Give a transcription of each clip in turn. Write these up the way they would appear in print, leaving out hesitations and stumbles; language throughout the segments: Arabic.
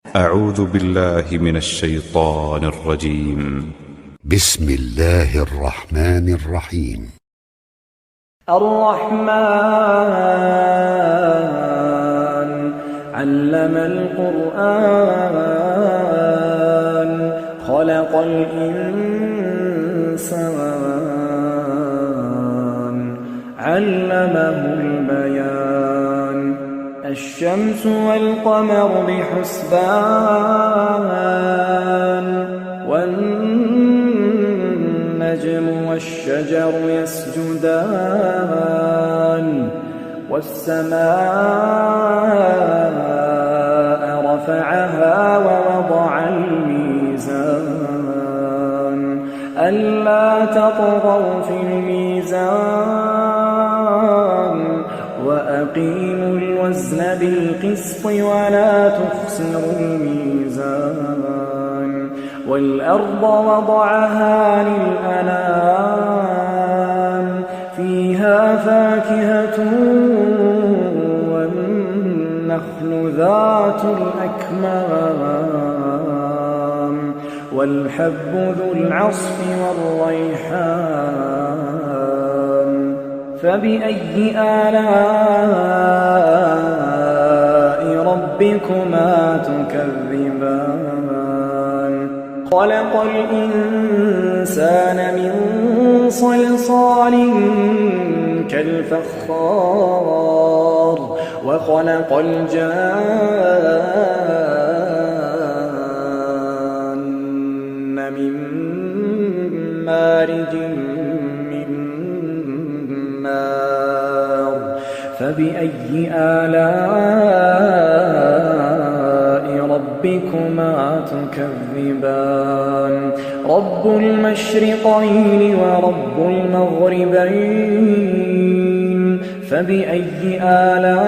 أعوذ بالله من الشيطان الرجيم. بسم الله الرحمن الرحيم. الرحمن علم القرآن خلق الإنسان علمه البيان الشمس والقمر بحسبان والنجم والشجر يسجدان والسماء رفعها ووضع الميزان ألا تطغوا في الميزان وأقيموا الوزن بالقسط ولا تخسروا الميزان والأرض وضعها للأنام فيها فاكهة والنخل ذات الأكمام والحب ذو العصف والريحان فبأي آلاء ربكما تكذبان خلق الإنسان من صلصال كالفخار وخلق الجان من مارج من نار فبأي آلاء ربكما تكذبان رب المشرقين ورب المغربين فبأي آلاء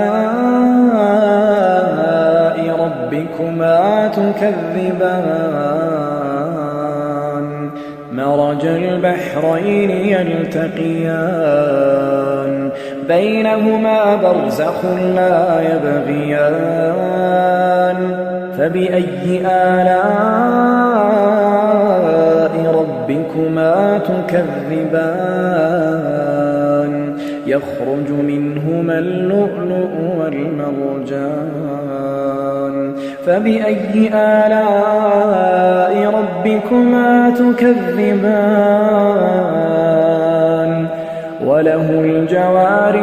ربكما تكذبان مرج البحرين يلتقيان بينهما برزخ لا يبغيان فبأي آلاء ربكما تكذبان يخرج منهما اللؤلؤ والمرجان فبأي آلاء ربكما تكذبان وله الجوار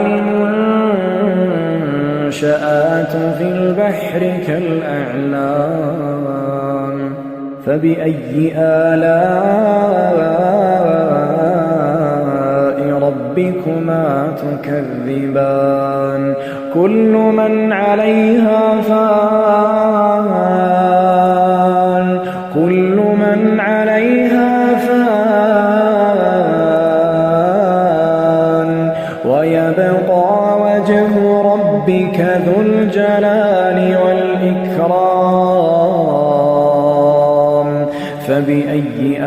المنشآت في البحر كالأعلام فبأي آلاء ربكما تكذبان كل من عليها فان كل من عليها فان ويبقى وجه ربك ذو الجلال والإكرام فبأي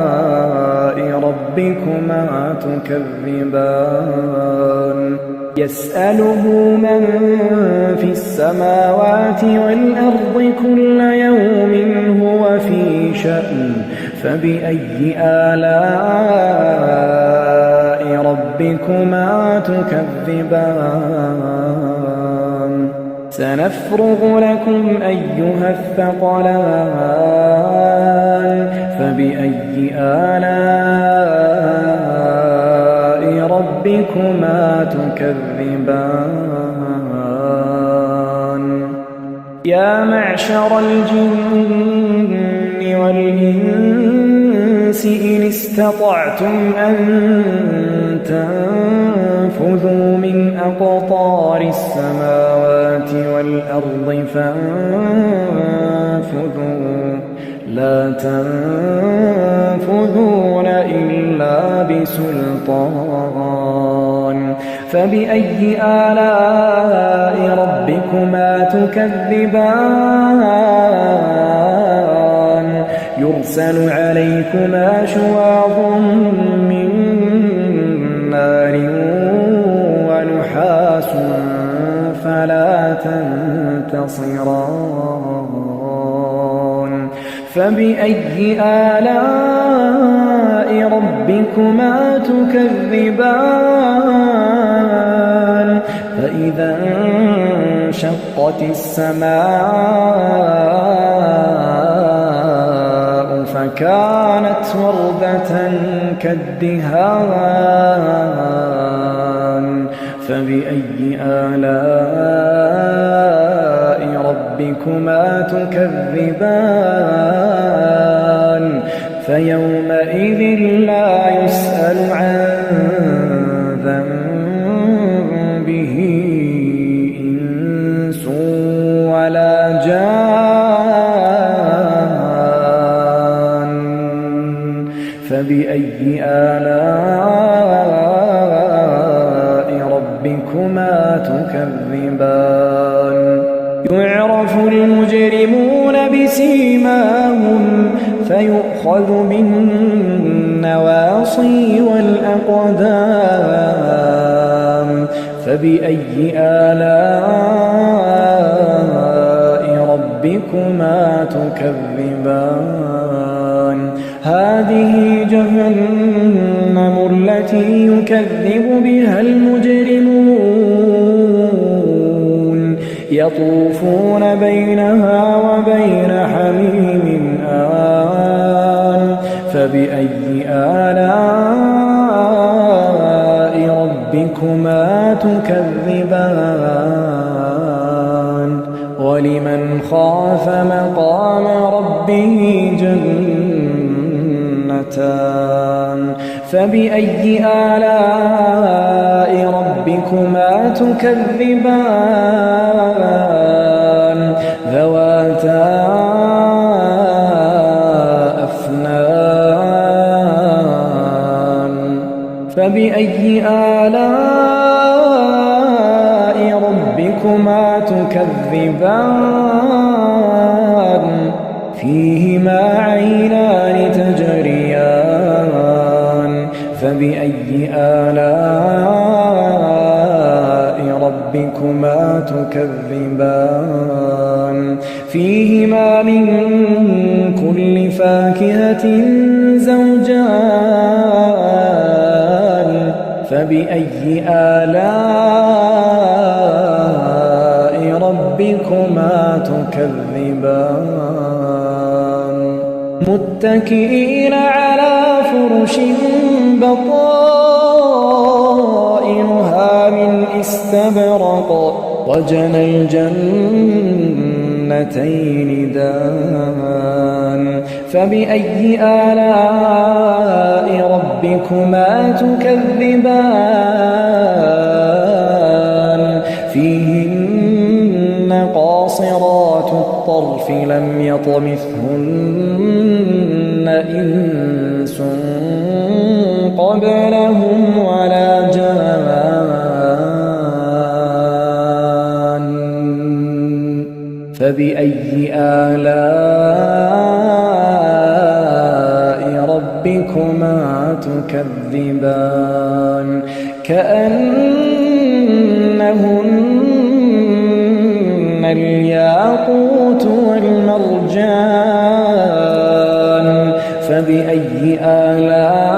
آلاء ربكما تكذبان يسأله من في السماوات والأرض كل يوم هو في شأن فبأي آلاء ربكما تكذبان سنفرغ لكم أيها الثقلان فبأي آلاء ربكما تكذبان يا معشر الجن والإنس إن استطعتم أن تنفذوا من أقطار السماوات والأرض فانفذوا لا تنفذون إلا بسلطان فبأي آلاء ربكما تكذبان يرسل عليكما شواظ من نار ونحاس فلا تنتصران فبأي آلاء ربكما تكذبان فإذا انشقت السماء فكانت وردة كالدهان فبأي آلاء ربكما تكذبان فيومئذ لا يسأل عن ذنبه إنس ولا جان فبأي آلاء ربكما تكذبان يعرف المجرمون بسيماهم فيؤخذ بالنواصي والأقدام فبأي آلاء ربكما تكذبان هذه جهنم التي يكذب بها المجرمون يطوفون بينها وبين حميم آن فبأي آلاء ربكما تكذبان ولمن خاف مقام ربه جنتان فبأي آلاء ربكما تكذبان ذواتا أفنان فبأي آلاء ربكما تكذبان فيهما عينان تجريان فبأي آلاء ربكما تكذبان فيهما من كل فاكهة زوجان فبأي آلاء ربكما تكذبان متكئين على فرش بطائنها من استبرق وجنى الجنتين دان فبأي آلاء ربكما تكذبان فيهن قاصرات الطرف لم يطمثهن إنس قبلهم ولا جان فبأي آلاء ربكما تكذبان كأنهن الياقوت والمرجان فبأي آلاء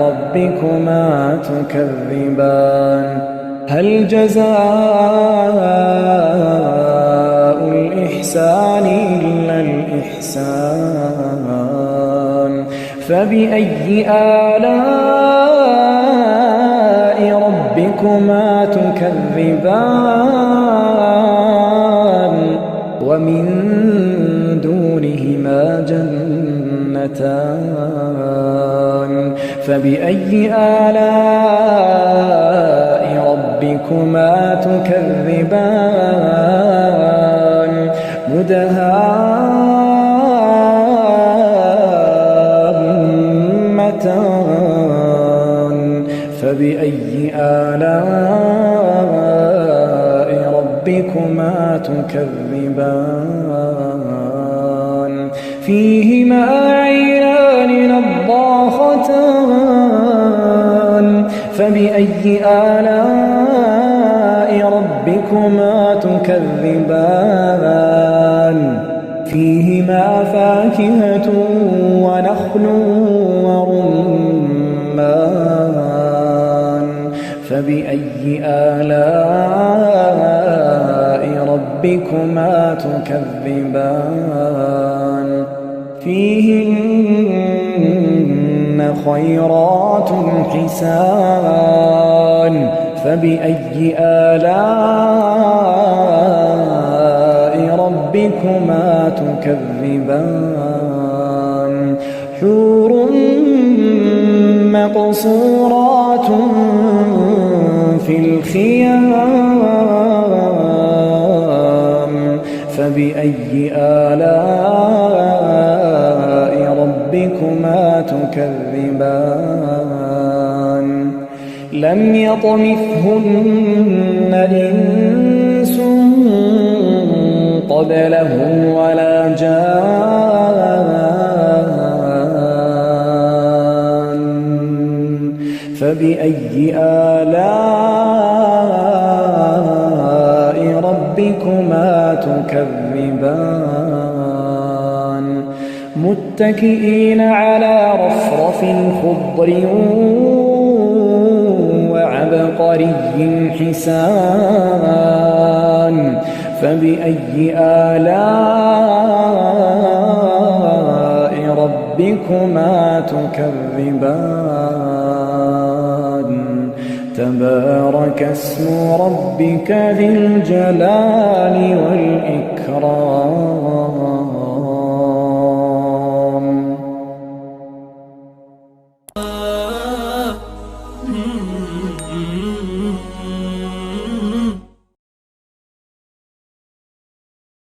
ربكما تكذبان هل جزاء الإحسان إلا الإحسان فبأي آلاء ربكما تكذبان ومن دونهما جنتان فبأي آلاء ربكما تكذبان مدهامتان فبأي آلاء ربكما تكذبان فيهما عينان نضاختان فبأي آلاء ربكما تكذبان فيهما فاكهة ونخل ورمان فبأي آلاء ربكما تكذبان فيهن خيرات حسان فبأي آلاء ربكما تكذبان حور مقصورات في الخيام فبأي آلاء ربكما تكذبان لم يطمثهن إنس قبلهم ولا جان فبأي آلاء ربكما تكذبان متكئين على رفرف خضر وعبقري حسان فبأي آلاء ربكما تكذبان تبارك اسم ربك ذي الجلال والإكرام